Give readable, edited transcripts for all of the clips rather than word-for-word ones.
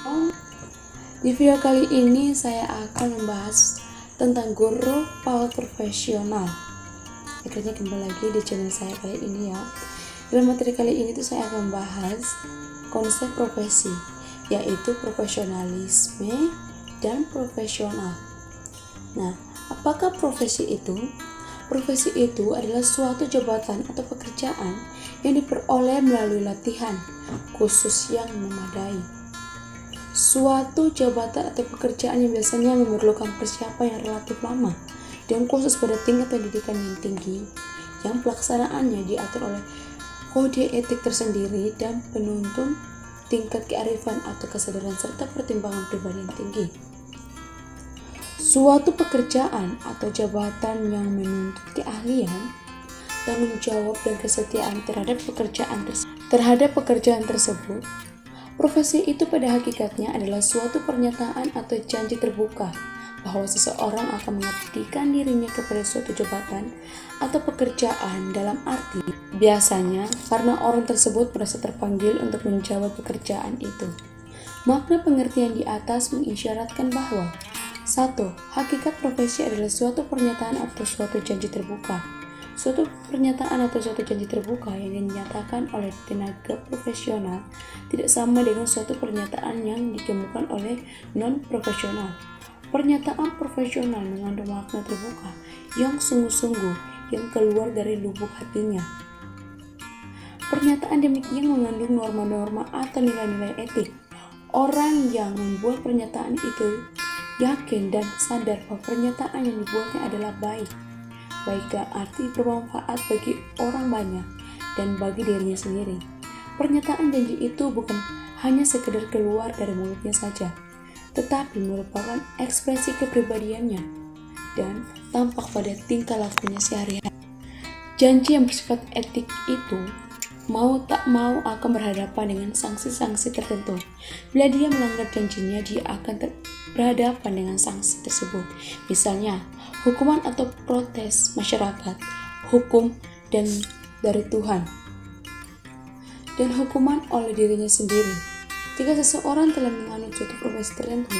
Di video kali ini saya akan membahas tentang guru PAUD profesional. Akhirnya kembali lagi di channel saya kali ini ya. Dalam materi kali ini tuh saya akan membahas konsep profesi, yaitu profesionalisme dan profesional. Nah, apakah profesi itu? Profesi itu adalah suatu jabatan atau pekerjaan yang diperoleh melalui latihan khusus yang memadai. Suatu jabatan atau pekerjaan yang biasanya memerlukan persiapan yang relatif lama dan khusus pada tingkat pendidikan yang tinggi, yang pelaksanaannya diatur oleh kode etik tersendiri dan penuntun tingkat kearifan atau kesadaran serta pertimbangan pribadi yang tinggi. Suatu pekerjaan atau jabatan yang menuntut keahlian, tanggung jawab dan kesetiaan terhadap pekerjaan tersebut. Profesi itu pada hakikatnya adalah suatu pernyataan atau janji terbuka bahwa seseorang akan mengabdikan dirinya kepada suatu jabatan atau pekerjaan, dalam arti biasanya karena orang tersebut merasa terpanggil untuk menjawab pekerjaan itu. Makna pengertian di atas mengisyaratkan bahwa 1. Hakikat profesi adalah suatu pernyataan atau suatu janji terbuka. Suatu pernyataan atau suatu janji terbuka yang dinyatakan oleh tenaga profesional tidak sama dengan suatu pernyataan yang dikemukakan oleh non-profesional. Pernyataan profesional mengandung makna terbuka yang sungguh-sungguh yang keluar dari lubuk hatinya. Pernyataan demikian mengandung norma-norma atau nilai-nilai etik. Orang yang membuat pernyataan itu yakin dan sadar bahwa pernyataan yang dibuatnya adalah baik dalam arti bermanfaat bagi orang banyak dan bagi dirinya sendiri. Pernyataan janji itu bukan hanya sekedar keluar dari mulutnya saja, tetapi merupakan ekspresi kepribadiannya dan tampak pada tingkah lakunya sehari-hari. Janji yang bersifat etik itu mau tak mau akan berhadapan dengan sanksi-sanksi tertentu. Bila dia melanggar janjinya, dia akan berhadapan dengan sanksi tersebut. Misalnya, hukuman atau protes masyarakat, hukum dan dari Tuhan, dan hukuman oleh dirinya sendiri. Jika seseorang telah menganut suatu profesi tertentu,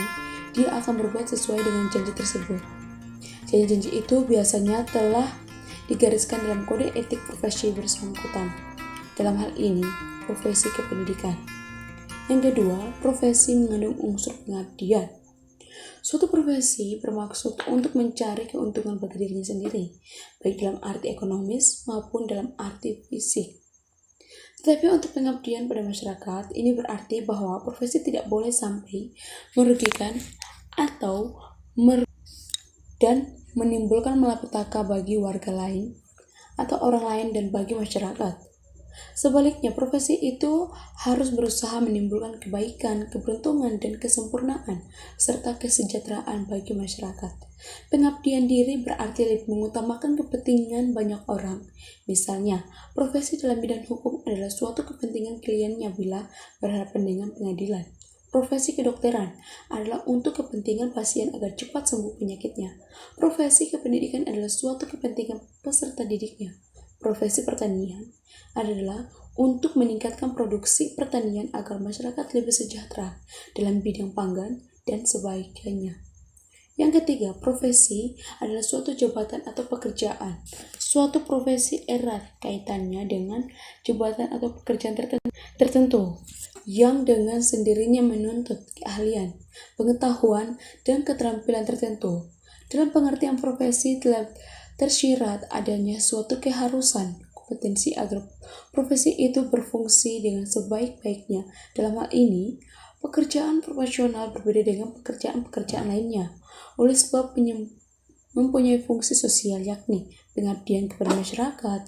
dia akan berbuat sesuai dengan janji tersebut. Janji-janji itu biasanya telah digariskan dalam kode etik profesi bersangkutan. Dalam hal ini, profesi kependidikan. Yang kedua, profesi mengandung unsur pengabdian. Suatu profesi bermaksud untuk mencari keuntungan bagi dirinya sendiri, baik dalam arti ekonomis maupun dalam arti fisik. Tetapi untuk pengabdian pada masyarakat, ini berarti bahwa profesi tidak boleh sampai merugikan atau dan menimbulkan malapetaka bagi warga lain atau orang lain dan bagi masyarakat. Sebaliknya, profesi itu harus berusaha menimbulkan kebaikan, keberuntungan, dan kesempurnaan, serta kesejahteraan bagi masyarakat. Pengabdian diri berarti lebih mengutamakan kepentingan banyak orang. Misalnya, profesi dalam bidang hukum adalah suatu kepentingan kliennya bila berhadapan dengan pengadilan. Profesi kedokteran adalah untuk kepentingan pasien agar cepat sembuh penyakitnya. Profesi kependidikan adalah suatu kepentingan peserta didiknya. Profesi pertanian adalah untuk meningkatkan produksi pertanian agar masyarakat lebih sejahtera dalam bidang pangan dan sebagainya. Yang ketiga, profesi adalah suatu jabatan atau pekerjaan. Suatu profesi erat kaitannya dengan jabatan atau pekerjaan tertentu yang dengan sendirinya menuntut keahlian, pengetahuan, dan keterampilan tertentu. Dalam pengertian profesi telah tersirat adanya suatu keharusan kompetensi agar profesi itu berfungsi dengan sebaik-baiknya. Dalam hal ini, pekerjaan profesional berbeda dengan pekerjaan-pekerjaan lainnya oleh sebab mempunyai fungsi sosial, yakni pengabdian kepada masyarakat.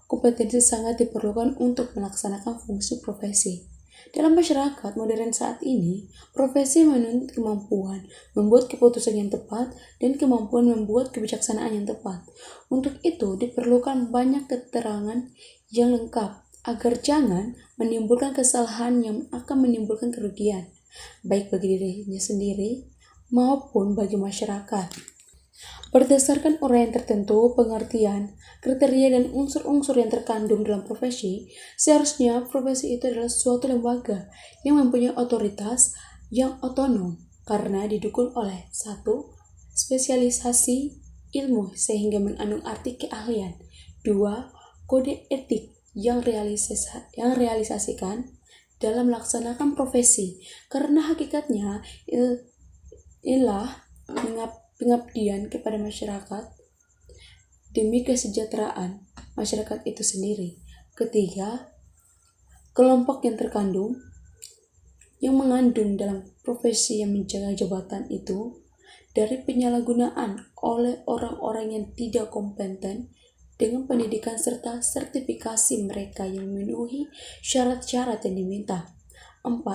Kompetensi sangat diperlukan untuk melaksanakan fungsi profesi. Dalam masyarakat modern saat ini, profesi menuntut kemampuan membuat keputusan yang tepat dan kemampuan membuat kebijaksanaan yang tepat. Untuk itu diperlukan banyak keterangan yang lengkap agar jangan menimbulkan kesalahan yang akan menimbulkan kerugian, baik bagi dirinya sendiri maupun bagi masyarakat. Berdasarkan uraian tertentu, pengertian, kriteria, dan unsur-unsur yang terkandung dalam profesi, seharusnya profesi itu adalah suatu lembaga yang mempunyai otoritas yang otonom karena didukung oleh satu, spesialisasi ilmu sehingga mengandung arti keahlian. Dua, kode etik yang realisasikan dalam melaksanakan profesi karena hakikatnya ialah pengabdian kepada masyarakat demi kesejahteraan masyarakat itu sendiri. Ketiga, kelompok yang mengandung dalam profesi yang menjaga jabatan itu dari penyalahgunaan oleh orang-orang yang tidak kompeten dengan pendidikan serta sertifikasi mereka yang memenuhi syarat-syarat yang diminta. 4.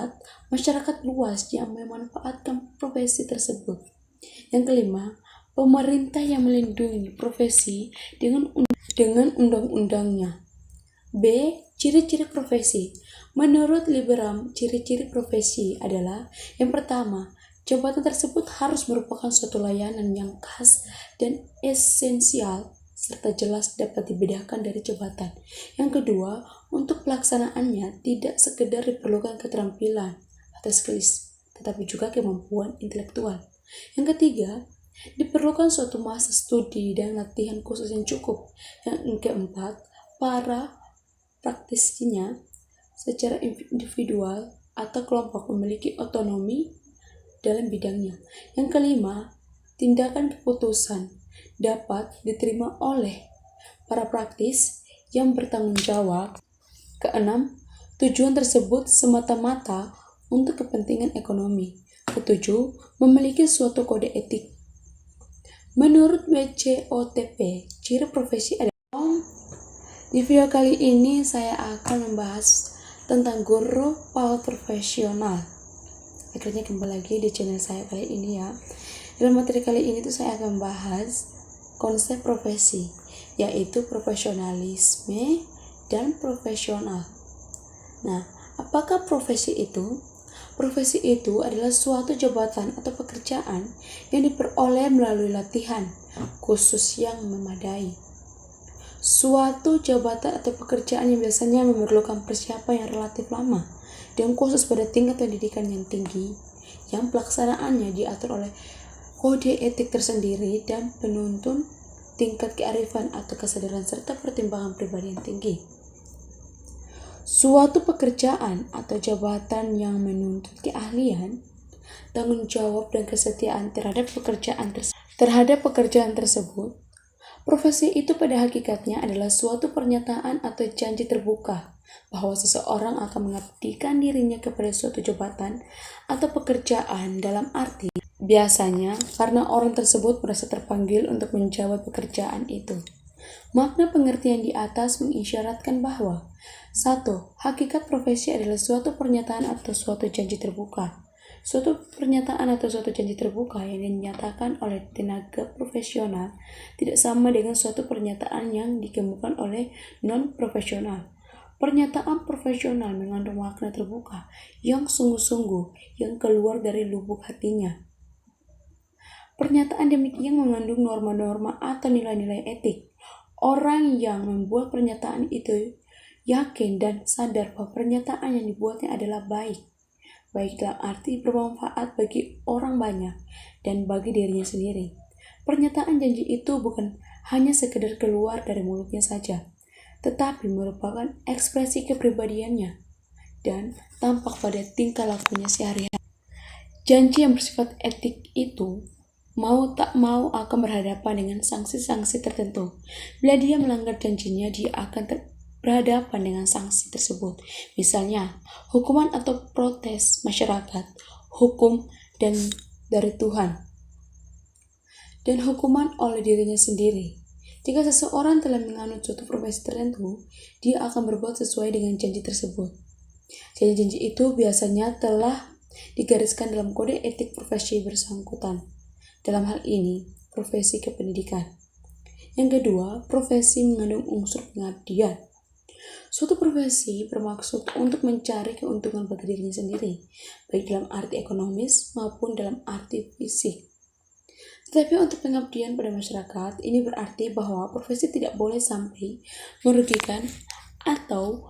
Masyarakat luas yang memanfaatkan profesi tersebut. Yang kelima, pemerintah yang melindungi profesi dengan undang-undangnya. B. Ciri-ciri profesi. Menurut Liberam, ciri-ciri profesi adalah yang pertama, jabatan tersebut harus merupakan suatu layanan yang khas dan esensial serta jelas dapat dibedakan dari jabatan. Yang kedua, untuk pelaksanaannya tidak sekedar diperlukan keterampilan atau skills, tetapi juga kemampuan intelektual. Yang ketiga, diperlukan suatu masa studi dan latihan khusus yang cukup. Yang keempat, para praktisinya secara individual atau kelompok memiliki otonomi dalam bidangnya. Yang kelima, tindakan keputusan dapat diterima oleh para praktis yang bertanggung jawab. Keenam, tujuan tersebut semata-mata untuk kepentingan ekonomi. Ketujuh, memiliki suatu kode etik. Menurut WCOTP, ciri profesi adalah. Di video kali ini saya akan membahas tentang guru PAUD profesional. Akhirnya kembali lagi di channel saya kali ini ya. Dalam materi kali ini tuh saya akan membahas konsep profesi, yaitu profesionalisme dan profesional. Nah, apakah profesi itu? Profesi itu adalah suatu jabatan atau pekerjaan yang diperoleh melalui latihan khusus yang memadai. Suatu jabatan atau pekerjaan yang biasanya memerlukan persiapan yang relatif lama dan khusus pada tingkat pendidikan yang tinggi, yang pelaksanaannya diatur oleh kode etik tersendiri dan penuntun tingkat kearifan atau kesadaran serta pertimbangan pribadi yang tinggi. Suatu pekerjaan atau jabatan yang menuntut keahlian, tanggung jawab dan kesetiaan terhadap pekerjaan tersebut. Profesi itu pada hakikatnya adalah suatu pernyataan atau janji terbuka bahwa seseorang akan mengabdikan dirinya kepada suatu jabatan atau pekerjaan dalam arti biasanya karena orang tersebut merasa terpanggil untuk menjawab pekerjaan itu. Makna pengertian di atas mengisyaratkan bahwa 1. Hakikat profesi adalah suatu pernyataan atau suatu janji terbuka. Suatu pernyataan atau suatu janji terbuka yang dinyatakan oleh tenaga profesional tidak sama dengan suatu pernyataan yang dikemukakan oleh non-profesional. Pernyataan profesional mengandung makna terbuka yang sungguh-sungguh yang keluar dari lubuk hatinya. Pernyataan demikian mengandung norma-norma atau nilai-nilai etik. Orang yang membuat pernyataan itu yakin dan sadar bahwa pernyataan yang dibuatnya adalah baik dalam arti bermanfaat bagi orang banyak dan bagi dirinya sendiri. Pernyataan janji itu bukan hanya sekedar keluar dari mulutnya saja, tetapi merupakan ekspresi kepribadiannya dan tampak pada tingkah lakunya sehari-hari. Janji yang bersifat etik itu mau tak mau akan berhadapan dengan sanksi-sanksi tertentu. Bila dia melanggar janjinya, dia akan berhadapan dengan sanksi tersebut, misalnya hukuman atau protes masyarakat, hukum dan dari Tuhan, dan hukuman oleh dirinya sendiri. Jika seseorang telah menganut suatu profesi tertentu, dia akan berbuat sesuai dengan janji tersebut. Janji-janji itu biasanya telah digariskan dalam kode etik profesi bersangkutan. Dalam hal ini, profesi kependidikan. Yang kedua, profesi mengandung unsur pengabdian. Suatu profesi bermaksud untuk mencari keuntungan bagi dirinya sendiri, baik dalam arti ekonomis maupun dalam arti fisik. Tetapi untuk pengabdian pada masyarakat, ini berarti bahwa profesi tidak boleh sampai merugikan atau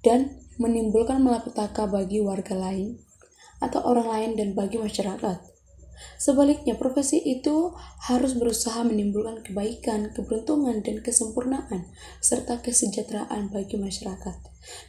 dan menimbulkan malapetaka bagi warga lain atau orang lain dan bagi masyarakat. Sebaliknya, profesi itu harus berusaha menimbulkan kebaikan, keberuntungan, dan kesempurnaan, serta kesejahteraan bagi masyarakat.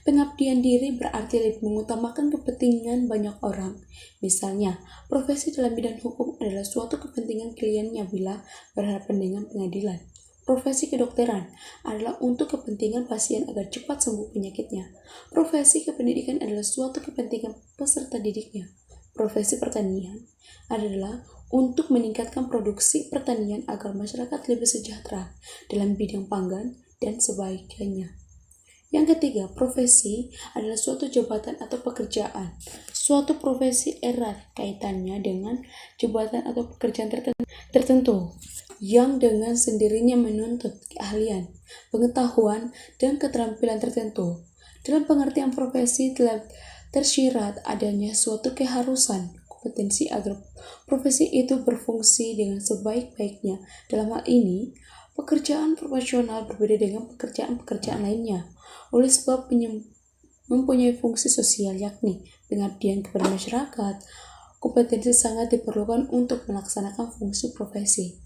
Pengabdian diri berarti lebih mengutamakan kepentingan banyak orang. Misalnya, profesi dalam bidang hukum adalah suatu kepentingan kliennya bila berhadapan dengan pengadilan. Profesi kedokteran adalah untuk kepentingan pasien agar cepat sembuh penyakitnya. Profesi kependidikan adalah suatu kepentingan peserta didiknya. Profesi pertanian adalah untuk meningkatkan produksi pertanian agar masyarakat lebih sejahtera dalam bidang pangan dan sebagainya. Yang ketiga, profesi adalah suatu jabatan atau pekerjaan. Suatu profesi erat kaitannya dengan jabatan atau pekerjaan tertentu yang dengan sendirinya menuntut keahlian, pengetahuan, dan keterampilan tertentu. Dalam pengertian profesi telah tersirat adanya suatu keharusan kompetensi agar profesi itu berfungsi dengan sebaik-baiknya. Dalam hal ini, pekerjaan profesional berbeda dengan pekerjaan-pekerjaan lainnya oleh sebab mempunyai fungsi sosial, yakni pengabdian kepada masyarakat. Kompetensi sangat diperlukan untuk melaksanakan fungsi profesi.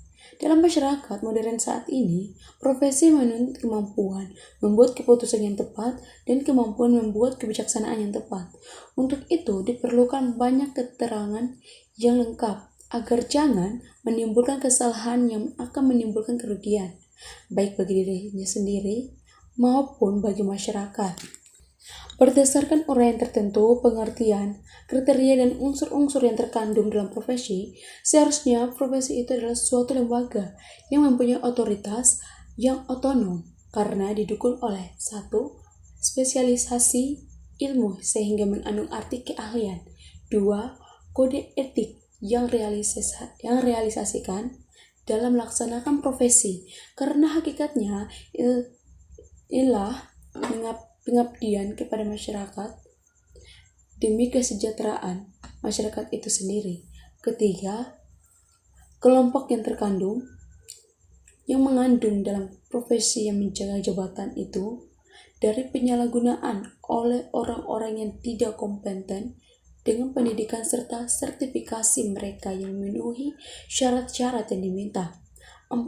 Dalam masyarakat modern saat ini, profesi menuntut kemampuan membuat keputusan yang tepat dan kemampuan membuat kebijaksanaan yang tepat. Untuk itu, diperlukan banyak keterangan yang lengkap agar jangan menimbulkan kesalahan yang akan menimbulkan kerugian, baik bagi dirinya sendiri maupun bagi masyarakat. Berdasarkan uraian tertentu, pengertian, kriteria, dan unsur-unsur yang terkandung dalam profesi, seharusnya profesi itu adalah suatu lembaga yang mempunyai otoritas yang otonom karena didukung oleh 1. Spesialisasi ilmu sehingga mengandung arti keahlian. 2. Kode etik yang realisasikan dalam melaksanakan profesi karena hakikatnya ialah pengabdian kepada masyarakat demi kesejahteraan masyarakat itu sendiri. Ketiga, kelompok yang mengandung dalam profesi yang menjaga jabatan itu dari penyalahgunaan oleh orang-orang yang tidak kompeten dengan pendidikan serta sertifikasi mereka yang memenuhi syarat-syarat yang diminta. 4.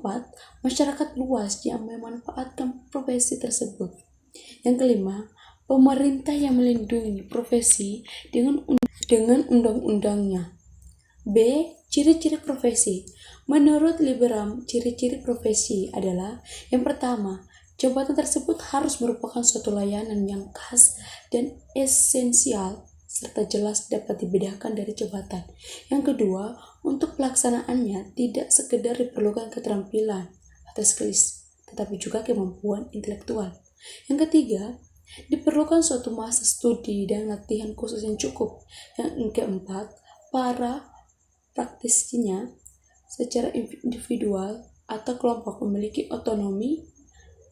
Masyarakat luas yang memanfaatkan profesi tersebut. Yang kelima, pemerintah yang melindungi profesi dengan undang-undangnya. B. Ciri-ciri profesi. Menurut Liberam, ciri-ciri profesi adalah: yang pertama, jabatan tersebut harus merupakan suatu layanan yang khas dan esensial serta jelas dapat dibedakan dari jabatan. Yang kedua, untuk pelaksanaannya tidak sekedar diperlukan keterampilan atau skills, tetapi juga kemampuan intelektual. Yang ketiga, diperlukan suatu masa studi dan latihan khusus yang cukup. Yang keempat, para praktisinya secara individual atau kelompok memiliki otonomi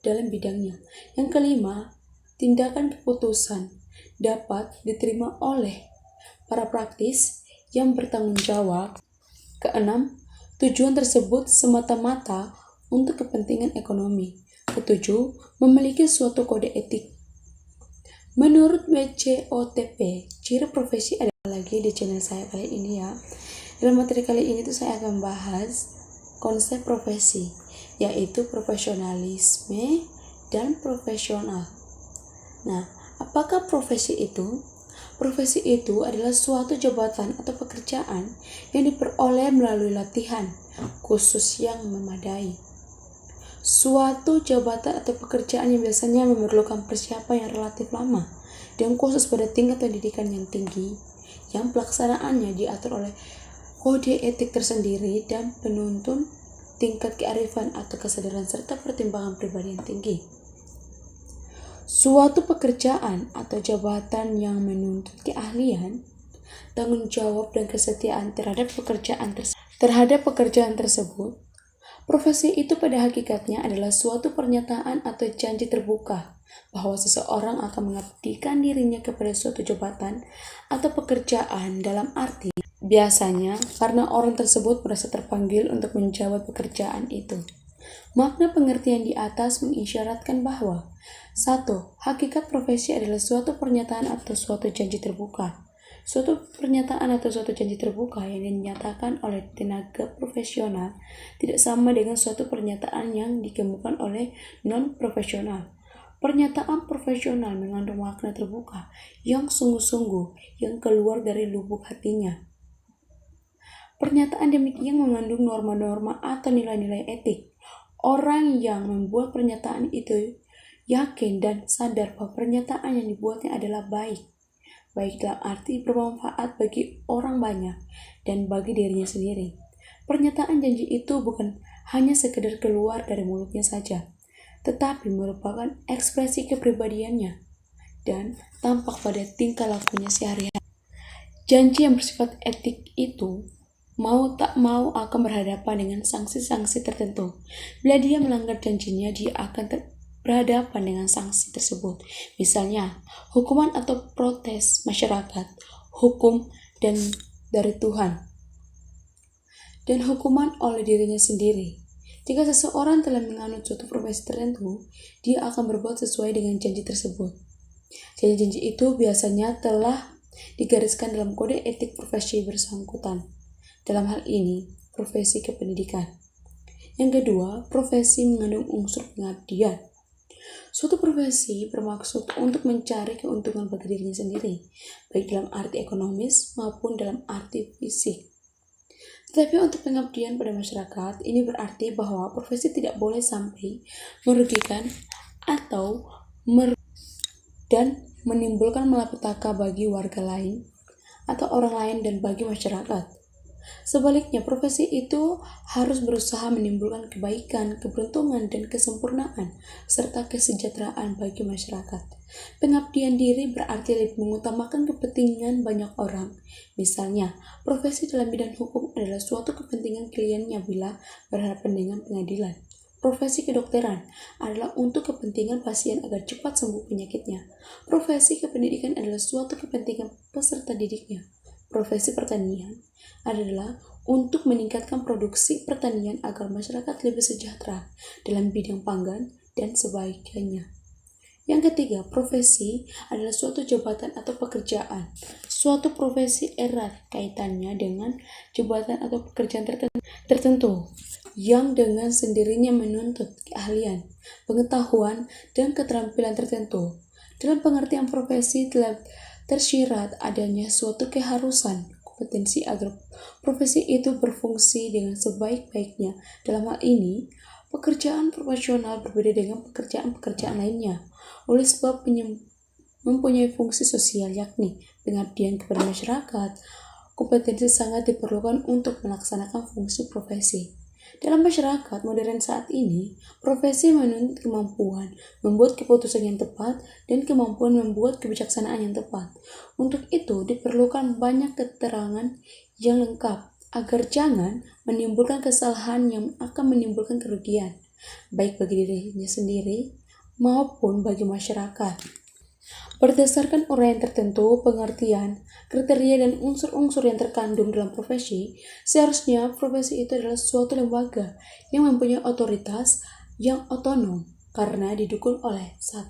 dalam bidangnya. Yang kelima, tindakan keputusan dapat diterima oleh para praktis yang bertanggung jawab. Keenam, tujuan tersebut semata-mata untuk kepentingan ekonomi. Ketujuh, memiliki suatu kode etik. Menurut WCOTP, ciri profesi adalah lagi di channel saya kali ini ya. Dalam materi kali ini tuh saya akan bahas konsep profesi, yaitu profesionalisme dan profesional. Nah, apakah profesi itu? Profesi itu adalah suatu jabatan atau pekerjaan yang diperoleh melalui latihan khusus yang memadai. Suatu jabatan atau pekerjaan yang biasanya memerlukan persiapan yang relatif lama dan khusus pada tingkat pendidikan yang tinggi, yang pelaksanaannya diatur oleh kode etik tersendiri dan penuntun tingkat kearifan atau kesadaran serta pertimbangan pribadi yang tinggi. Suatu pekerjaan atau jabatan yang menuntut keahlian, tanggung jawab dan kesetiaan terhadap pekerjaan tersebut. Profesi itu pada hakikatnya adalah suatu pernyataan atau janji terbuka bahwa seseorang akan mengabdikan dirinya kepada suatu jabatan atau pekerjaan dalam arti biasanya karena orang tersebut merasa terpanggil untuk menjawab pekerjaan itu. Makna pengertian di atas mengisyaratkan bahwa 1. Hakikat profesi adalah suatu pernyataan atau suatu janji terbuka. Suatu pernyataan atau suatu janji terbuka yang dinyatakan oleh tenaga profesional tidak sama dengan suatu pernyataan yang dikemukakan oleh non-profesional. Pernyataan profesional mengandung makna terbuka yang sungguh-sungguh yang keluar dari lubuk hatinya. Pernyataan demikian mengandung norma-norma atau nilai-nilai etik. Orang yang membuat pernyataan itu yakin dan sadar bahwa pernyataan yang dibuatnya adalah baik dalam arti bermanfaat bagi orang banyak dan bagi dirinya sendiri. Pernyataan janji itu bukan hanya sekedar keluar dari mulutnya saja, tetapi merupakan ekspresi kepribadiannya dan tampak pada tingkah lakunya sehari-hari. Janji yang bersifat etik itu mau tak mau akan berhadapan dengan sanksi-sanksi tertentu. Bila dia melanggar janjinya, dia akan berhadapan dengan sanksi tersebut. Misalnya, hukuman atau protes masyarakat, hukum dan dari Tuhan, dan hukuman oleh dirinya sendiri. Jika seseorang telah menganut suatu profesi tertentu, dia akan berbuat sesuai dengan janji tersebut. Janji-janji itu biasanya telah digariskan dalam kode etik profesi bersangkutan. Dalam hal ini, profesi kependidikan. Yang kedua, profesi mengandung unsur pengabdian. Suatu profesi bermaksud untuk mencari keuntungan bagi dirinya sendiri, baik dalam arti ekonomis maupun dalam arti fisik. Tetapi untuk pengabdian pada masyarakat, ini berarti bahwa profesi tidak boleh sampai merugikan atau dan menimbulkan malapetaka bagi warga lain atau orang lain dan bagi masyarakat. Sebaliknya, profesi itu harus berusaha menimbulkan kebaikan, keberuntungan, dan kesempurnaan, serta kesejahteraan bagi masyarakat. Pengabdian diri berarti lebih mengutamakan kepentingan banyak orang. Misalnya, profesi dalam bidang hukum adalah suatu kepentingan kliennya bila berhadapan dengan pengadilan. Profesi kedokteran adalah untuk kepentingan pasien agar cepat sembuh penyakitnya. Profesi kependidikan adalah suatu kepentingan peserta didiknya. Profesi pertanian adalah untuk meningkatkan produksi pertanian agar masyarakat lebih sejahtera dalam bidang pangan dan sebagainya. Yang ketiga, profesi adalah suatu jabatan atau pekerjaan. Suatu profesi erat kaitannya dengan jabatan atau pekerjaan tertentu yang dengan sendirinya menuntut keahlian, pengetahuan, dan keterampilan tertentu. Dalam pengertian profesi telah tersirat adanya suatu keharusan kompetensi agar profesi itu berfungsi dengan sebaik-baiknya. Dalam hal ini, pekerjaan profesional berbeda dengan pekerjaan-pekerjaan lainnya oleh sebab mempunyai fungsi sosial, yakni pengabdian kepada masyarakat. Kompetensi sangat diperlukan untuk melaksanakan fungsi profesi. Dalam masyarakat modern saat ini, profesi menuntut kemampuan membuat keputusan yang tepat dan kemampuan membuat kebijaksanaan yang tepat. Untuk itu diperlukan banyak keterangan yang lengkap agar jangan menimbulkan kesalahan yang akan menimbulkan kerugian, baik bagi dirinya sendiri maupun bagi masyarakat. Berdasarkan uraian tertentu, pengertian, kriteria, dan unsur-unsur yang terkandung dalam profesi, seharusnya profesi itu adalah suatu lembaga yang mempunyai otoritas yang otonom karena didukung oleh 1.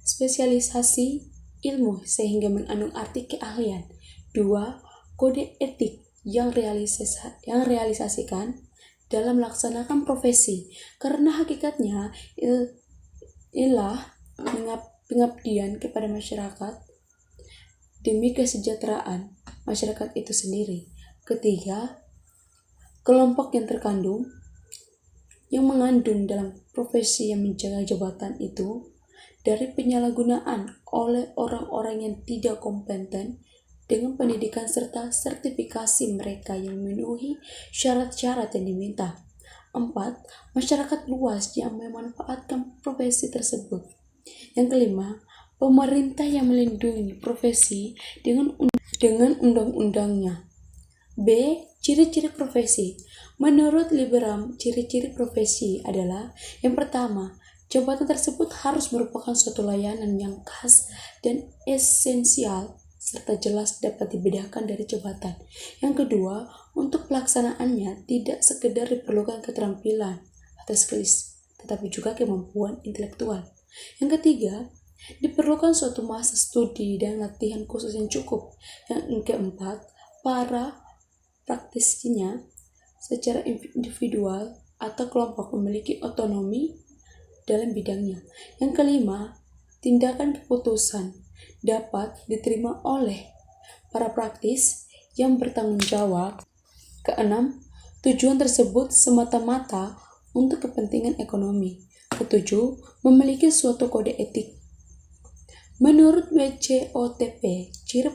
Spesialisasi ilmu sehingga mengandung arti keahlian. 2. Kode etik yang realisasikan dalam melaksanakan profesi karena hakikatnya ialah pengabdian kepada masyarakat demi kesejahteraan masyarakat itu sendiri. Ketiga, kelompok yang mengandung dalam profesi yang menjaga jabatan itu dari penyalahgunaan oleh orang-orang yang tidak kompeten dengan pendidikan serta sertifikasi mereka yang memenuhi syarat-syarat yang diminta. 4. Masyarakat luas yang memanfaatkan profesi tersebut. Yang kelima, pemerintah yang melindungi profesi dengan undang-undangnya. B. Ciri-ciri profesi. Menurut Liberam, ciri-ciri profesi adalah: yang pertama, jabatan tersebut harus merupakan suatu layanan yang khas dan esensial serta jelas dapat dibedakan dari jabatan. Yang kedua, untuk pelaksanaannya tidak sekedar diperlukan keterampilan atau skills, tetapi juga kemampuan intelektual. Yang ketiga, Diperlukan suatu masa studi dan latihan khusus yang cukup. Yang keempat, para praktisinya secara individual atau kelompok memiliki otonomi dalam bidangnya. Yang kelima, tindakan keputusan dapat diterima oleh para praktis yang bertanggung jawab. Keenam, tujuan tersebut semata-mata untuk kepentingan ekonomi. Ketujuh, memiliki suatu kode etik. Menurut WCOTP, ciri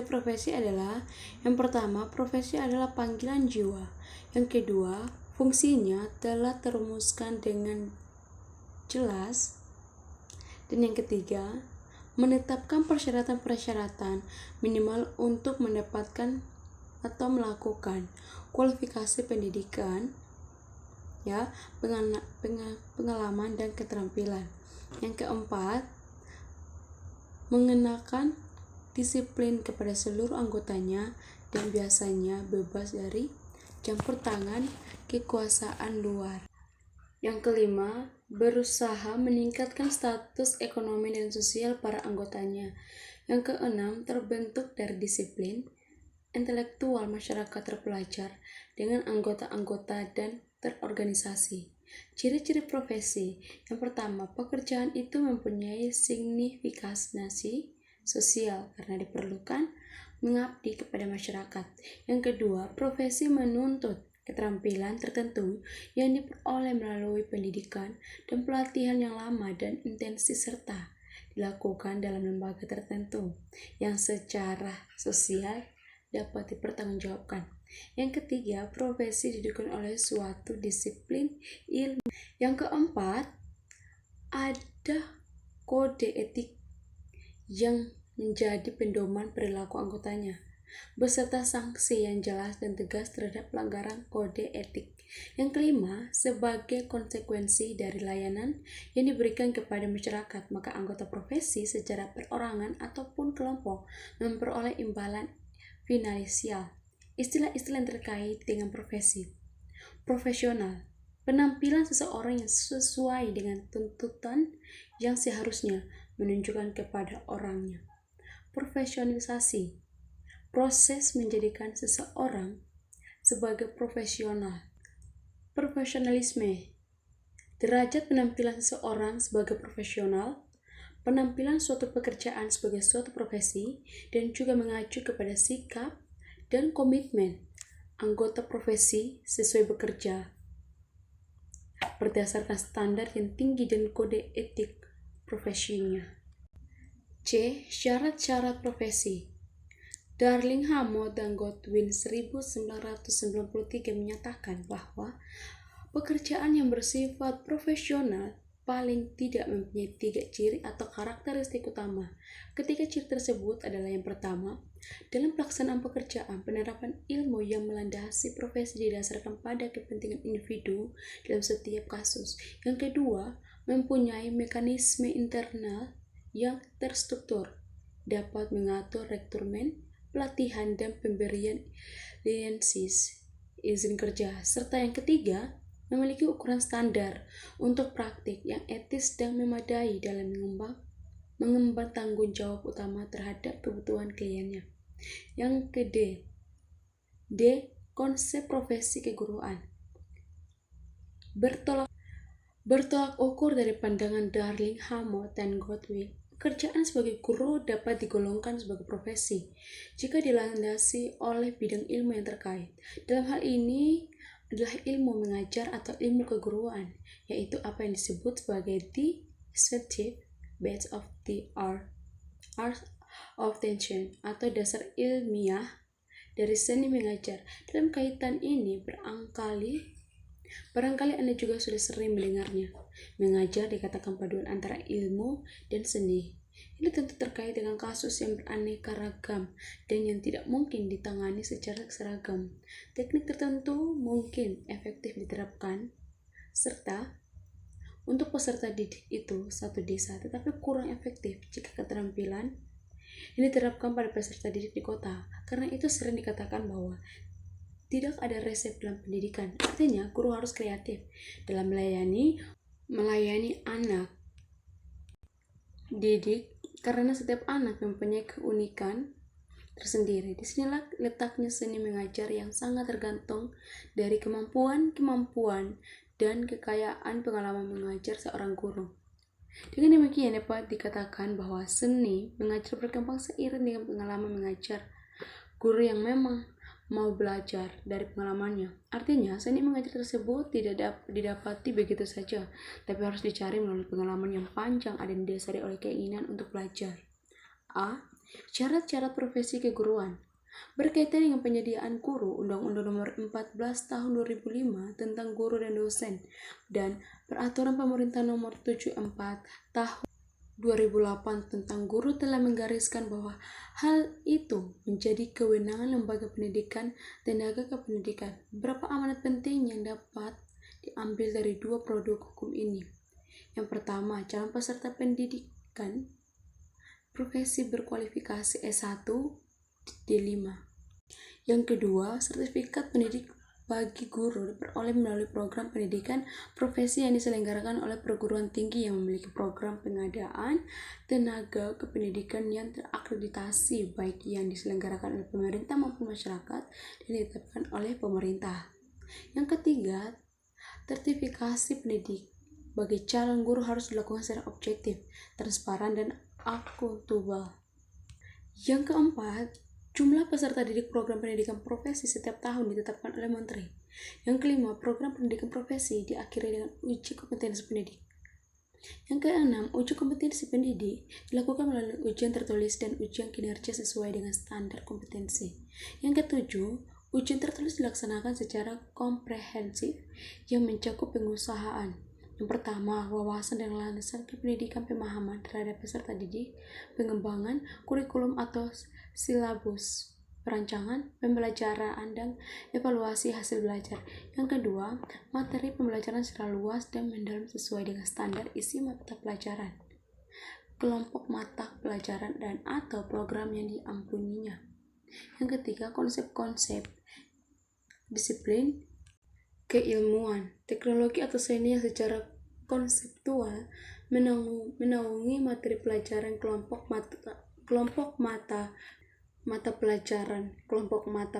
profesi adalah yang pertama, profesi adalah panggilan jiwa. Yang kedua, fungsinya telah terumuskan dengan jelas. Dan yang ketiga, menetapkan persyaratan-persyaratan minimal untuk mendapatkan atau melakukan kualifikasi pendidikan, pengalaman dan keterampilan. Yang keempat, mengenakan disiplin kepada seluruh anggotanya dan biasanya bebas dari campur tangan kekuasaan luar. Yang kelima, berusaha meningkatkan status ekonomi dan sosial para anggotanya. Yang keenam, terbentuk dari disiplin intelektual masyarakat terpelajar dengan anggota-anggota dan terorganisasi. Ciri-ciri profesi. Yang pertama, pekerjaan itu mempunyai signifikasi sosial karena diperlukan mengabdi kepada masyarakat. Yang kedua, profesi menuntut keterampilan tertentu yang diperoleh melalui pendidikan dan pelatihan yang lama dan intensif serta dilakukan dalam lembaga tertentu yang secara sosial dapat dipertanggungjawabkan. Yang ketiga, profesi didukung oleh suatu disiplin ilmu. Yang keempat, ada kode etik yang menjadi pedoman perilaku anggotanya, beserta sanksi yang jelas dan tegas terhadap pelanggaran kode etik. Yang kelima, sebagai konsekuensi dari layanan yang diberikan kepada masyarakat, maka anggota profesi secara perorangan ataupun kelompok memperoleh imbalan finansial. Istilah-istilah yang terkait dengan profesi. Profesional, penampilan seseorang yang sesuai dengan tuntutan yang seharusnya menunjukkan kepada orangnya. Profesionalisasi, proses menjadikan seseorang sebagai profesional. Profesionalisme, derajat penampilan seseorang sebagai profesional, penampilan suatu pekerjaan sebagai suatu profesi, dan juga mengacu kepada sikap dan komitmen anggota profesi sesuai bekerja berdasarkan standar yang tinggi dan kode etik profesinya. C. Syarat-syarat profesi. Darling Hammond dan Godwin 1993 menyatakan bahwa pekerjaan yang bersifat profesional paling tidak mempunyai 3 ciri atau karakteristik utama. Ketiga ciri tersebut adalah yang pertama, dalam pelaksanaan pekerjaan, penerapan ilmu yang melandasi profesi didasarkan pada kepentingan individu dalam setiap kasus. Yang kedua, mempunyai mekanisme internal yang terstruktur, dapat mengatur rekrutmen, pelatihan, dan pemberian lisensi izin kerja. Serta yang ketiga, memiliki ukuran standar untuk praktik yang etis dan memadai dalam mengemban tanggung jawab utama terhadap kebutuhan kliennya. Yang kedua, D. Konsep profesi keguruan. Bertolak ukur dari pandangan Darling Hammond dan Godwin, pekerjaan sebagai guru dapat digolongkan sebagai profesi jika dilandasi oleh bidang ilmu yang terkait. Dalam hal ini adalah ilmu mengajar atau ilmu keguruan, yaitu apa yang disebut sebagai the effective base of the art of teaching atau dasar ilmiah dari seni mengajar. Dalam kaitan ini barangkali Anda juga sudah sering mendengarnya. Mengajar dikatakan paduan antara ilmu dan seni. Ini tentu terkait dengan kasus yang beraneka ragam dan yang tidak mungkin ditangani secara seragam. Teknik tertentu mungkin efektif diterapkan, serta untuk peserta didik itu satu desa, tetapi kurang efektif jika keterampilan ini diterapkan pada peserta didik di kota. Karena itu sering dikatakan bahwa tidak ada resep dalam pendidikan. Artinya, guru harus kreatif dalam melayani melayani anak didik karena setiap anak mempunyai keunikan tersendiri. Disinilah letaknya seni mengajar yang sangat tergantung dari kemampuan dan kekayaan pengalaman mengajar seorang guru. Dengan demikian dapat dikatakan bahwa seni mengajar berkembang seiring dengan pengalaman mengajar guru yang memang mau belajar dari pengalamannya. Artinya, seni mengajar tersebut tidak didapati begitu saja, tapi harus dicari melalui pengalaman yang panjang dan didasari oleh keinginan untuk belajar. A. Syarat-syarat profesi keguruan. Berkaitan dengan penyediaan guru, Undang-Undang Nomor 14 Tahun 2005 tentang guru dan dosen dan Peraturan Pemerintah Nomor 74 Tahun 2008 tentang guru telah menggariskan bahwa hal itu menjadi kewenangan lembaga pendidikan dan tenaga kependidikan. Beberapa amanat penting yang dapat diambil dari dua produk hukum ini. Yang pertama, calon peserta pendidikan profesi berkualifikasi S1 D5. Yang kedua, sertifikat pendidik bagi guru diperoleh melalui program pendidikan profesi yang diselenggarakan oleh perguruan tinggi yang memiliki program pengadaan tenaga kependidikan yang terakreditasi, baik yang diselenggarakan oleh pemerintah maupun masyarakat dan ditetapkan oleh pemerintah. Yang ketiga, sertifikasi pendidik bagi calon guru harus dilakukan secara objektif, transparan, dan akuntabel. Yang keempat, jumlah peserta didik program pendidikan profesi setiap tahun ditetapkan oleh Menteri. Yang kelima, program pendidikan profesi diakhiri dengan uji kompetensi pendidik. Yang keenam, uji kompetensi pendidik dilakukan melalui ujian tertulis dan ujian kinerja sesuai dengan standar kompetensi. Yang ketujuh, ujian tertulis dilaksanakan secara komprehensif yang mencakup pengusahaan. Yang pertama, wawasan dan landasan pendidikan, pemahaman terhadap peserta didik, pengembangan kurikulum atau silabus, perancangan pembelajaran dan evaluasi hasil belajar. Yang kedua, materi pembelajaran secara luas dan mendalam sesuai dengan standar isi mata pelajaran, kelompok mata pelajaran dan atau program yang diampuninya. Yang ketiga, konsep-konsep disiplin keilmuan, teknologi atau seni yang secara konseptual menaungi materi pelajaran, kelompok mata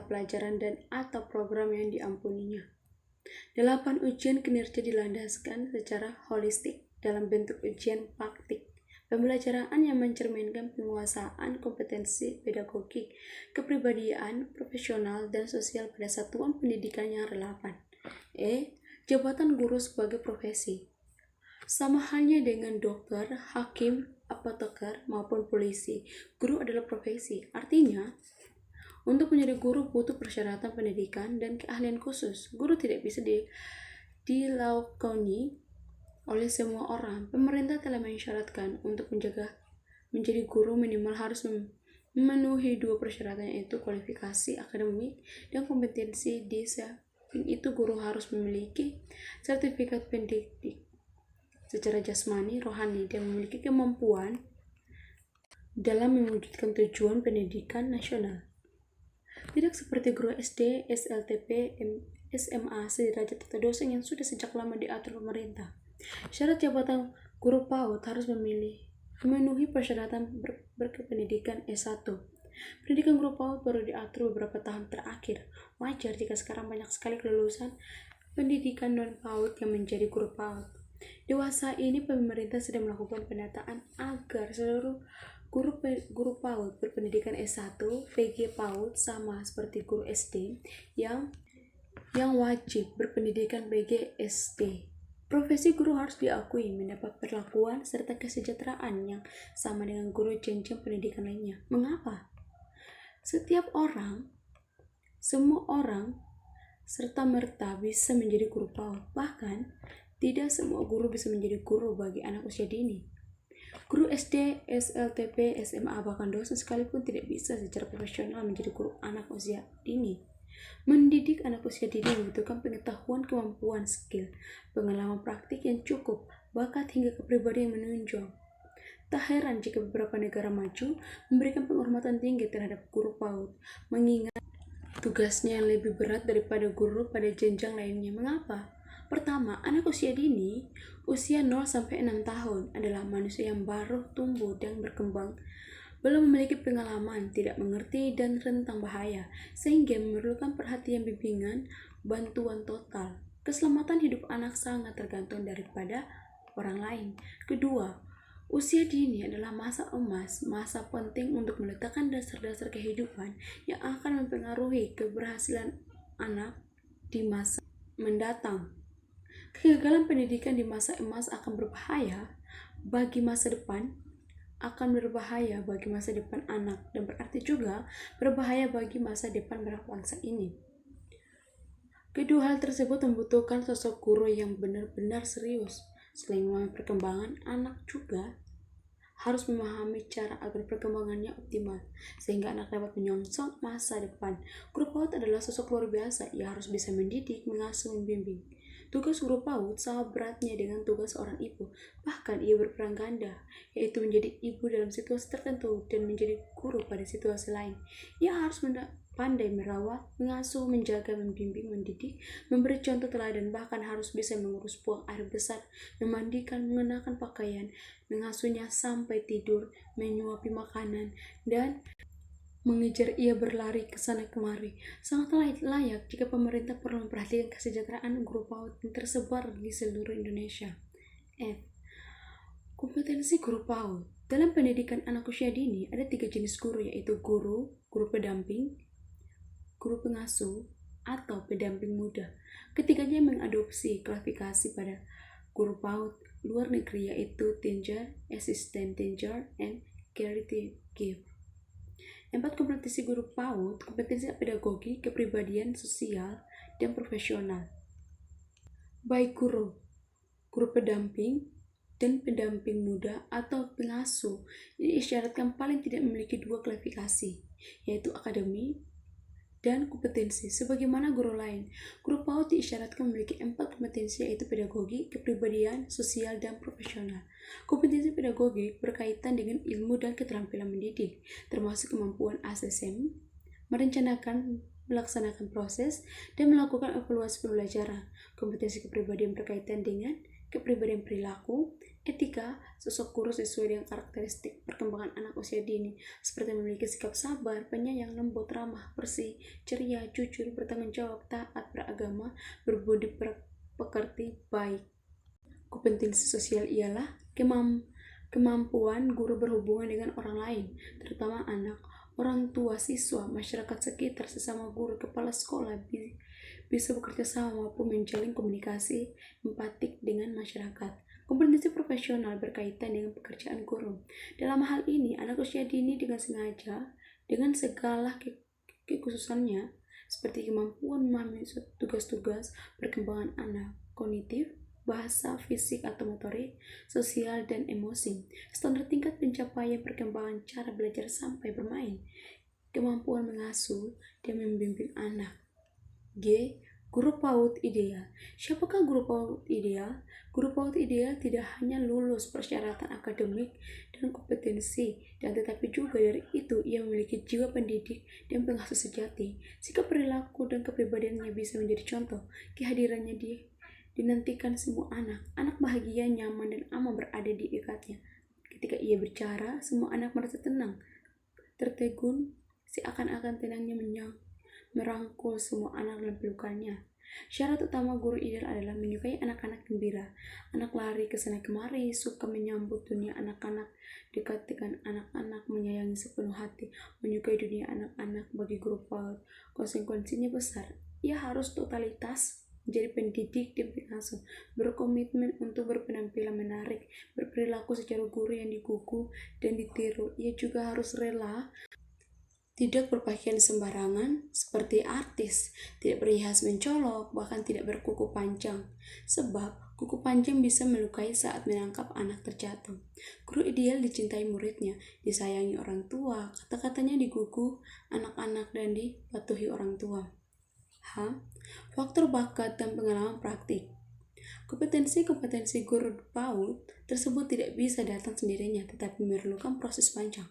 pelajaran dan atau program yang diampuninya. 8. Ujian kinerja dilandaskan secara holistik dalam bentuk ujian praktik pembelajaran yang mencerminkan penguasaan kompetensi pedagogik, kepribadian, profesional, dan sosial pada satuan pendidikan yang relevan. Jabatan guru sebagai profesi. Sama halnya dengan dokter, hakim, apoteker, maupun polisi, guru adalah profesi. Artinya, untuk menjadi guru butuh persyaratan pendidikan dan keahlian khusus. Guru tidak bisa dilakoni oleh semua orang. Pemerintah telah mensyaratkan untuk menjadi guru minimal harus memenuhi dua persyaratan, yaitu kualifikasi akademik dan kompetensi di samping itu guru harus memiliki sertifikat pendidik secara jasmani, rohani, dan memiliki kemampuan dalam mewujudkan tujuan pendidikan nasional. Tidak seperti guru SD, SLTP, SMA, sederajat atau dosen yang sudah sejak lama diatur pemerintah. Syarat jabatan guru PAUD harus memenuhi persyaratan berkependidikan S1. Pendidikan guru PAUD baru diatur beberapa tahun terakhir. Wajar jika sekarang banyak sekali kelulusan pendidikan non-PAUD yang menjadi guru PAUD. Dewasa ini pemerintah sedang melakukan pendataan agar seluruh guru PAUD berpendidikan S1, PG PAUD sama seperti guru SD yang wajib berpendidikan PG SD. Profesi guru harus diakui mendapat perlakuan serta kesejahteraan yang sama dengan guru jenjang pendidikan lainnya. Mengapa? Semua orang serta merta bisa menjadi guru PAUD. Bahkan tidak semua guru bisa menjadi guru bagi anak usia dini. Guru SD, SLTP, SMA, bahkan dosen sekalipun tidak bisa secara profesional menjadi guru anak usia dini. Mendidik anak usia dini membutuhkan pengetahuan, kemampuan, skill, pengalaman praktik yang cukup, bakat hingga kepribadian yang menonjol. Tak heran jika beberapa negara maju memberikan penghormatan tinggi terhadap guru PAUD, mengingat tugasnya yang lebih berat daripada guru pada jenjang lainnya. Mengapa? Pertama, anak usia dini, usia 0-6 tahun adalah manusia yang baru tumbuh dan berkembang, belum memiliki pengalaman, tidak mengerti, dan rentang bahaya, sehingga memerlukan perhatian bimbingan, bantuan total. Keselamatan hidup anak sangat tergantung daripada orang lain. Kedua, usia dini adalah masa emas, masa penting untuk meletakkan dasar-dasar kehidupan yang akan mempengaruhi keberhasilan anak di masa mendatang. Kegagalan pendidikan di masa emas akan berbahaya bagi masa depan anak, dan berarti juga berbahaya bagi masa depan bangsa ini. Kedua hal tersebut membutuhkan sosok guru yang benar-benar serius. Selain memahami perkembangan anak, juga harus memahami cara agar perkembangannya optimal, sehingga anak dapat menyongsong masa depan. Guru PAUD adalah sosok luar biasa. Ia harus bisa mendidik, mengasuh, membimbing. Tugas guru PAUD sama beratnya dengan tugas seorang ibu. Bahkan ia berperan ganda, yaitu menjadi ibu dalam situasi tertentu dan menjadi guru pada situasi lain. Ia harus pandai merawat, mengasuh, menjaga, membimbing, mendidik, memberi contoh teladan, bahkan harus bisa mengurus buang air besar, memandikan, mengenakan pakaian, mengasuhnya sampai tidur, menyuapi makanan, dan mengejar ia berlari ke sana kemari. Sangatlah layak jika pemerintah perlu memperhatikan kesejahteraan guru PAUD yang tersebar di seluruh Indonesia. F. Kompetensi guru PAUD. Dalam pendidikan anak usia dini ada 3 jenis guru, yaitu guru pendamping, guru pengasuh, atau pendamping muda. Ketiganya mengadopsi klasifikasi pada guru PAUD luar negeri, yaitu teacher, assistant teacher, and caregiver. 4 kompetensi guru PAUD: kompetensi pedagogi, kepribadian, sosial, dan profesional. Baik guru pendamping, dan pendamping muda atau pengasuh diisyaratkan paling tidak memiliki 2 klasifikasi, yaitu akademi dan kompetensi. Sebagaimana guru lain, guru PAUD diisyaratkan memiliki 4 kompetensi, yaitu pedagogi, kepribadian, sosial, dan profesional. Kompetensi pedagogi berkaitan dengan ilmu dan keterampilan mendidik, termasuk kemampuan ASESM, merencanakan, melaksanakan proses, dan melakukan evaluasi pembelajaran. Kompetensi kepribadian berkaitan dengan kepribadian perilaku, etika, sosok guru sesuai dengan karakteristik perkembangan anak usia dini, seperti memiliki sikap sabar, penyayang, lembut, ramah, bersih, ceria, jujur, bertanggung jawab, taat, beragama, berbudi pekerti, baik. Kompetensi sosial ialah kemampuan guru berhubungan dengan orang lain, terutama anak, orang tua, siswa, masyarakat sekitar, sesama guru, kepala sekolah, bisa bekerja sama maupun menjalin komunikasi empatik dengan masyarakat. Kompetensi profesional berkaitan dengan pekerjaan guru. Dalam hal ini, anak usia dini dengan sengaja, dengan segala kekhususannya, seperti kemampuan memahami tugas-tugas perkembangan anak, kognitif, bahasa, fisik atau motorik, sosial, dan emosi, standar tingkat pencapaian perkembangan cara belajar sampai bermain, kemampuan mengasuh dan membimbing anak. G. Guru PAUD ideal. Siapakah guru PAUD ideal? Guru PAUD ideal tidak hanya lulus persyaratan akademik dan kompetensi, dan tetapi juga dari itu ia memiliki jiwa pendidik dan pengasuh sejati. Sikap perilaku dan kepribadiannya bisa menjadi contoh. Kehadirannya dinantikan semua anak. Anak bahagia, nyaman, dan aman berada di dekatnya. Ketika ia bicara, semua anak merasa tenang, tertegun, seakan-akan tenangnya merangkul semua anak dalam pelukannya. Syarat utama guru ideal adalah menyukai anak-anak gembira. Anak lari ke sana kemari, suka menyambut dunia anak-anak, dekat dengan anak-anak, menyayangi sepenuh hati, menyukai dunia anak-anak. Bagi guru PAUD, konsekuensinya besar. Ia harus totalitas menjadi pendidik dan pengasuh, berkomitmen untuk berpenampilan menarik, berperilaku secara guru yang digugu dan ditiru. Ia juga harus rela tidak berpakaian sembarangan seperti artis, tidak berhias mencolok, bahkan tidak berkuku panjang, sebab kuku panjang bisa melukai saat menangkap anak terjatuh. Guru ideal dicintai muridnya, disayangi orang tua, kata-katanya digugu anak-anak dan dipatuhi orang tua. H. Faktor bakat dan pengalaman praktik. Kompetensi guru PAUD tersebut tidak bisa datang sendirinya, tetapi memerlukan proses panjang.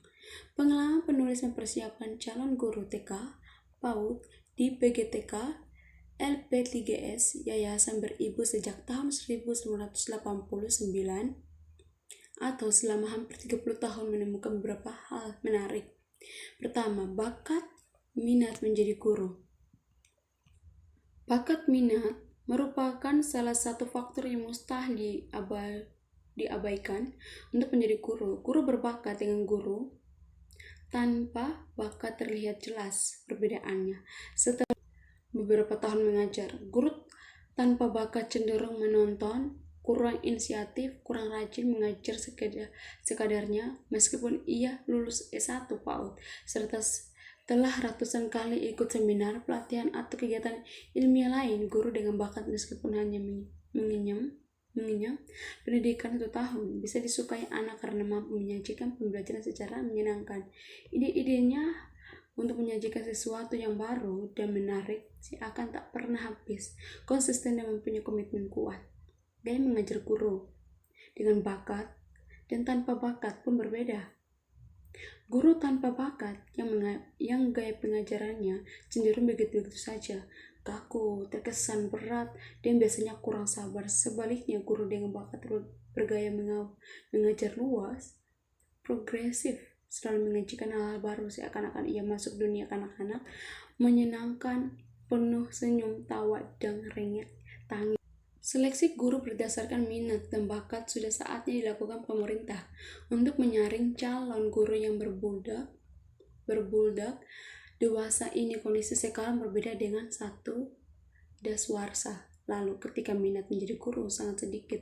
Pengalaman penulis mempersiapkan calon guru TK PAUD di PGTK LP3S Yayasan Beribu sejak tahun 1989 atau selama hampir 30 tahun menemukan beberapa hal menarik. Pertama, bakat minat menjadi guru. Bakat minat merupakan salah satu faktor yang mustahil diabaikan untuk menjadi guru. Guru berbakat dengan guru tanpa bakat terlihat jelas perbedaannya. Setelah beberapa tahun mengajar, guru tanpa bakat cenderung menonton, kurang inisiatif, kurang rajin mengajar sekadarnya meskipun ia lulus S1 PAUD, serta telah ratusan kali ikut seminar, pelatihan, atau kegiatan ilmiah lain. Guru dengan bakat meskipun hanya mengenyam pendidikan 1 tahun bisa disukai anak karena mampu menyajikan pembelajaran secara menyenangkan. Ide-idenya untuk menyajikan sesuatu yang baru dan menarik akan tak pernah habis, konsisten dan mempunyai komitmen kuat. Gaya mengajar guru dengan bakat dan tanpa bakat pun berbeda. Guru tanpa bakat yang gaya pengajarannya cenderung begitu-begitu saja, kaku, terkesan berat, dan biasanya kurang sabar. Sebaliknya, guru dengan bakat bergaya mengajar luas, progresif, selalu menyajikan hal-hal baru seakan-akan ia masuk dunia kanak-kanak, menyenangkan, penuh senyum, tawa, dan rengek tangis. Seleksi guru berdasarkan minat dan bakat sudah saatnya dilakukan pemerintah untuk menyaring calon guru yang berbuldak dewasa ini. Kondisi sekarang berbeda dengan 1 dasawarsa lalu ketika minat menjadi guru sangat sedikit.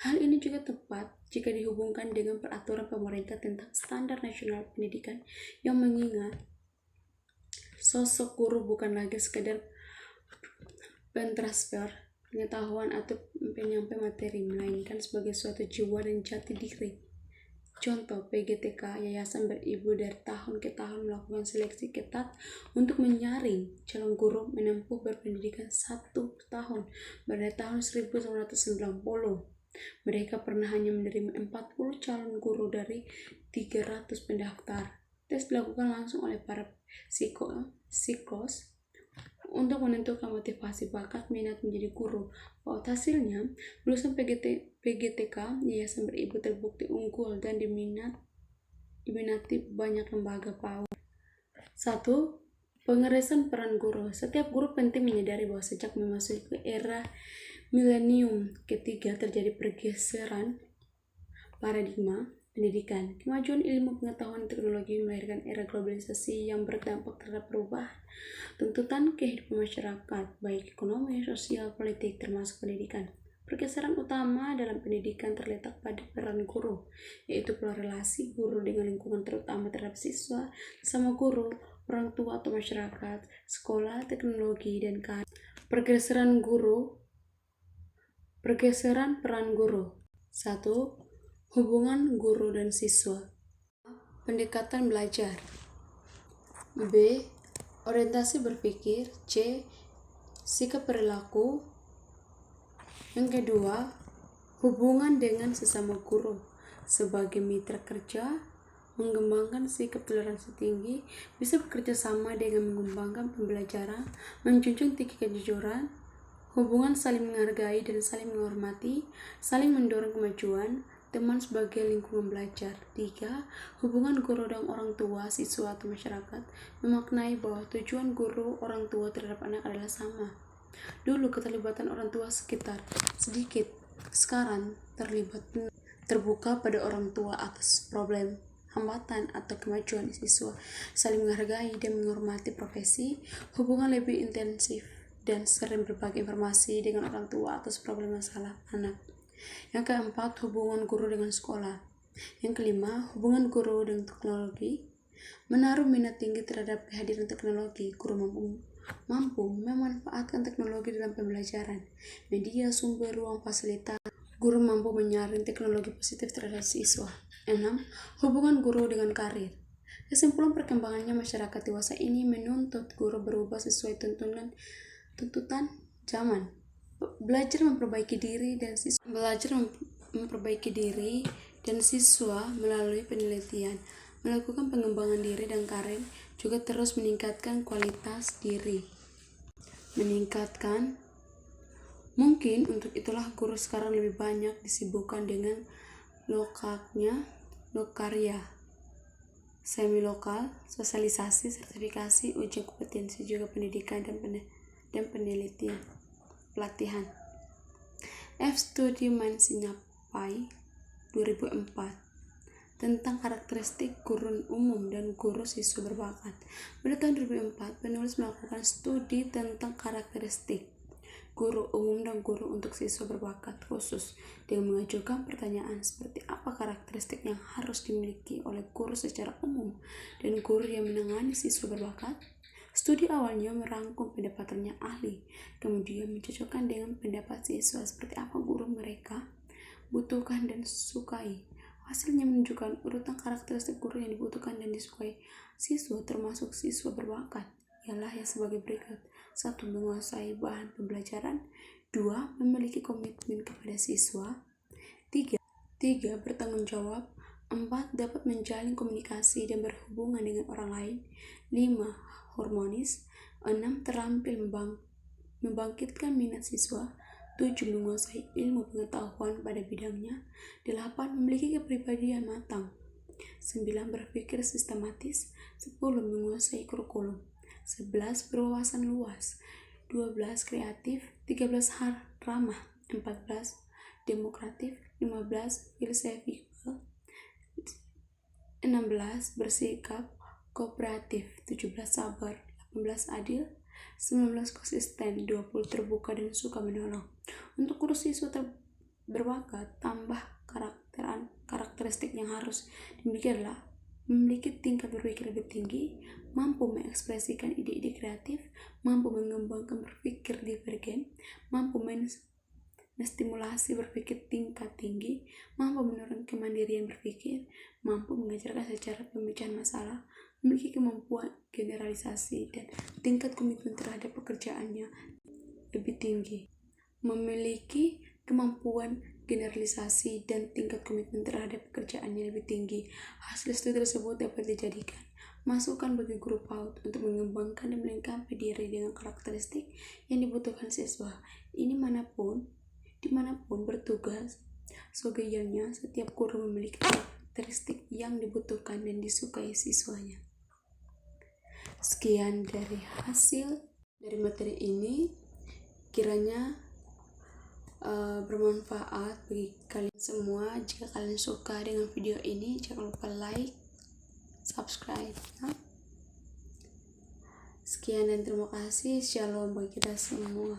Hal ini juga tepat jika dihubungkan dengan peraturan pemerintah tentang standar nasional pendidikan yang mengingat sosok guru bukan lagi sekedar pentransfer pengetahuan atau penyampai materi, melainkan sebagai suatu jiwa dan jati diri. Contoh, PGTK Yayasan Beribu dari tahun ke tahun melakukan seleksi ketat untuk menyaring calon guru menempuh berpendidikan 1 tahun pada tahun 1990. Mereka pernah hanya menerima 40 calon guru dari 300 pendaftar. Tes dilakukan langsung oleh para psikolog untuk menentukan motivasi, bakat, minat menjadi guru. Hasilnya, lulusan PGTK Yayasan Beribu terbukti unggul dan diminati banyak lembaga PAUD. 1. Pengeresan peran guru. Setiap guru penting menyadari bahwa sejak memasuki era milenium ketiga terjadi pergeseran paradigma pendidikan. Kemajuan ilmu pengetahuan dan teknologi melahirkan era globalisasi yang berdampak terhadap perubahan tuntutan kehidupan masyarakat, baik ekonomi, sosial, politik, termasuk pendidikan. Pergeseran utama dalam pendidikan terletak pada peran guru, yaitu pola relasi guru dengan lingkungan, terutama terhadap siswa, sama guru, orang tua atau masyarakat, sekolah, teknologi, dan karir. Pergeseran peran guru. 1. Hubungan guru dan siswa. Pendekatan belajar. B. Orientasi berpikir. C. Sikap perilaku. Yang kedua, hubungan dengan sesama guru. Sebagai mitra kerja, mengembangkan sikap toleransi tinggi, bisa bekerja sama dengan mengembangkan pembelajaran, menjunjung tinggi kejujuran, hubungan saling menghargai dan saling menghormati, saling mendorong kemajuan, teman sebagai lingkungan belajar. 3. Hubungan guru dan orang tua, siswa, atau masyarakat, memaknai bahwa tujuan guru orang tua terhadap anak adalah sama. Dulu keterlibatan orang tua sekitar sedikit, sekarang terbuka pada orang tua atas problem, hambatan, atau kemajuan siswa, saling menghargai dan menghormati profesi, hubungan lebih intensif, dan sering berbagi informasi dengan orang tua atas problem masalah anak. Yang keempat, hubungan guru dengan sekolah. Yang kelima, hubungan guru dengan teknologi. Menaruh minat tinggi terhadap kehadiran teknologi, guru mampu memanfaatkan teknologi dalam pembelajaran, media, sumber, ruang, fasilitas. Guru mampu menyaring teknologi positif terhadap siswa. 6. Hubungan guru dengan karir. Kesimpulan perkembangannya masyarakat dewasa ini menuntut guru berubah sesuai tuntutan zaman. Belajar memperbaiki diri dan siswa melalui penelitian, melakukan pengembangan diri dan karir, juga terus meningkatkan kualitas diri. meningkatkan. Mungkin untuk itulah guru sekarang lebih banyak disibukkan dengan lokarya, semi-lokal, sosialisasi, sertifikasi, ujian kompetensi, juga pendidikan dan penelitian, pelatihan. F. Studi Mansinyapai 2004 tentang karakteristik guru umum dan guru siswa berbakat. Pada tahun 2004, penulis melakukan studi tentang karakteristik guru umum dan guru untuk siswa berbakat khusus dengan mengajukan pertanyaan seperti apa karakteristik yang harus dimiliki oleh guru secara umum dan guru yang menangani siswa berbakat. Studi awalnya merangkum pendapatnya ahli, kemudian mencocokkan dengan pendapat siswa seperti apa guru mereka butuhkan dan sukai. Hasilnya menunjukkan urutan karakteristik guru yang dibutuhkan dan disukai siswa termasuk siswa berbakat ialah yang sebagai berikut. 1. Menguasai bahan pembelajaran. 2. Memiliki komitmen kepada siswa. 3. Bertanggung jawab. 4. Dapat menjalin komunikasi dan berhubungan dengan orang lain. 5. Harmonis. 6. Terampil membangkitkan minat siswa. 7. Menguasai ilmu pengetahuan pada bidangnya. 8. Memiliki kepribadian matang. 9. Berpikir sistematis. 10. Menguasai kurikulum. 11. Berwawasan luas. 12. Kreatif. 13. Ramah. 14. Demokratif. 15. Filosofal. 16. Bersikap kooperatif. 17. Sabar. 18. Adil. 19. Konsisten. 20. Terbuka dan suka menolong. Untuk guru siswa berbakat, tambah karakteristik yang harus dimiliki adalah memiliki tingkat berpikir lebih tinggi, mampu mengekspresikan ide-ide kreatif, mampu mengembangkan berpikir divergen, mampu menstimulasi berpikir tingkat tinggi, mampu menurunkan kemandirian berpikir, mampu mengajarkan secara pemecahan masalah, memiliki kemampuan generalisasi, dan tingkat komitmen terhadap pekerjaannya lebih tinggi. Memiliki kemampuan generalisasi dan tingkat komitmen terhadap pekerjaannya lebih tinggi. Hasil studi tersebut dapat dijadikan masukan bagi guru PAUD untuk mengembangkan dan melengkapi diri dengan karakteristik yang dibutuhkan siswa. Dimanapun bertugas, seyogyanya setiap guru memiliki karakteristik yang dibutuhkan dan disukai siswanya. Sekian dari hasil dari materi ini, kiranya bermanfaat bagi kalian semua. Jika kalian suka dengan video ini, jangan lupa like, subscribe ya. Sekian dan terima kasih. Shalom bagi kita semua.